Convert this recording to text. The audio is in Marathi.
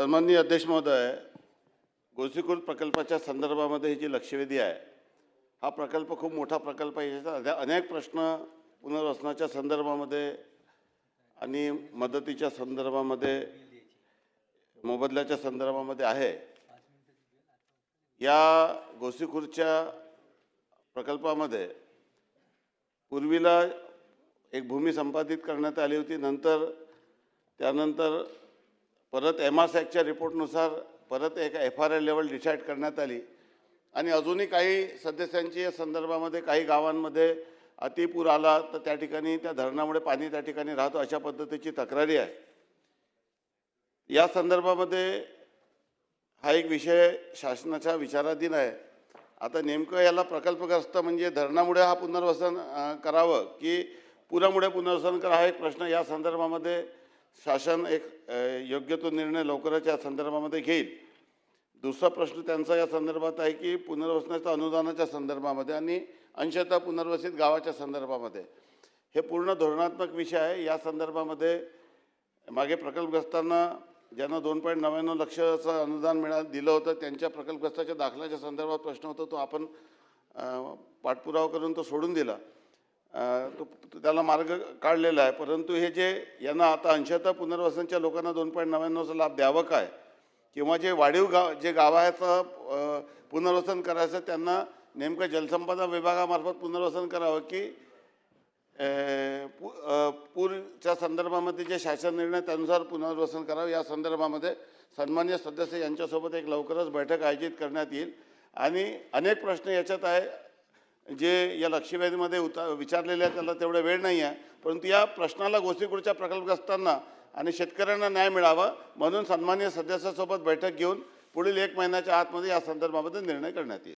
सन्माननीय अध्यक्ष महोदय, गोसीखुर्द प्रकल्पाच्या संदर्भामध्ये ही जी लक्षवेधी आहे, हा प्रकल्प खूप मोठा प्रकल्प आहे। याचा अनेक प्रश्न पुनर्वसनाच्या संदर्भामध्ये आणि मदतीच्या संदर्भामध्ये, मोबदल्याच्या संदर्भामध्ये आहे। या गोसीखुर्दच्या प्रकल्पामध्ये पूर्वीला एक भूमी संपादित करण्यात आली होती। त्यानंतर परत MRSACच्या रिपोर्टनुसार परत एक FRI लेवल डिसाईड करण्यात आली आणि अजूनही काही सदस्यांची या संदर्भामध्ये काही गावांमध्ये अतिपूर आला तर त्या ठिकाणी त्या धरणामुळे पाणी त्या ठिकाणी राहतो अशा पद्धतीची तक्रारी आहे। या संदर्भामध्ये हा एक विषय शासनाच्या विचाराधीन आहे। आता नेमकं याला प्रकल्पग्रस्त म्हणजे धरणामुळे हा पुनर्वसन करावं की पुरामुळे पुनर्वसन करावं हा एक प्रश्न या संदर्भामध्ये शासन एक योग्य तो निर्णय लवकरच या संदर्भामध्ये घेईल। दुसरा प्रश्न त्यांचा या संदर्भात आहे की पुनर्वसनाच्या अनुदानाच्या संदर्भामध्ये आणि अंशतः पुनर्वसित गावाच्या संदर्भामध्ये हे पूर्ण धोरणात्मक विषय आहे। या संदर्भामध्ये मागे प्रकल्पग्रस्तांना ज्यांना 2.99 लक्षाचं अनुदान दिलं होतं त्यांच्या प्रकल्पग्रस्ताच्या दाखल्याच्या संदर्भात प्रश्न होता, तो आपण पाठपुरावा करून तो सोडून दिला, त्याला मार्ग काढलेला आहे। परंतु हे जे यांना आता अंशतः पुनर्वसनच्या लोकांना 2.99चा लाभ द्यावं काय किंवा जे वाढीव जे गावाचं पुनर्वसन करायचं त्यांना नेमकं जलसंपदा विभागामार्फत पुनर्वसन करावं की पूरच्या संदर्भामध्ये जे शासन निर्णय त्यानुसार पुनर्वसन करावं या संदर्भामध्ये सन्माननीय सदस्य यांच्यासोबत एक लवकरच बैठक आयोजित करण्यात येईल। आणि अनेक प्रश्न याच्यात आहे जे या लक्षवेधीमध्ये विचारलेले आहे, त्याला तेवढा वेळ नाही आहे, परंतु या प्रश्नाला गोसीखुर्दच्या प्रकल्पग्रस्तांना आणि शेतकऱ्यांना न्याय मिळावा म्हणून सन्माननीय सदस्यासोबत बैठक घेऊन पुढील 1 महिन्याच्या आतमध्ये या संदर्भामध्ये निर्णय करण्यात येईल।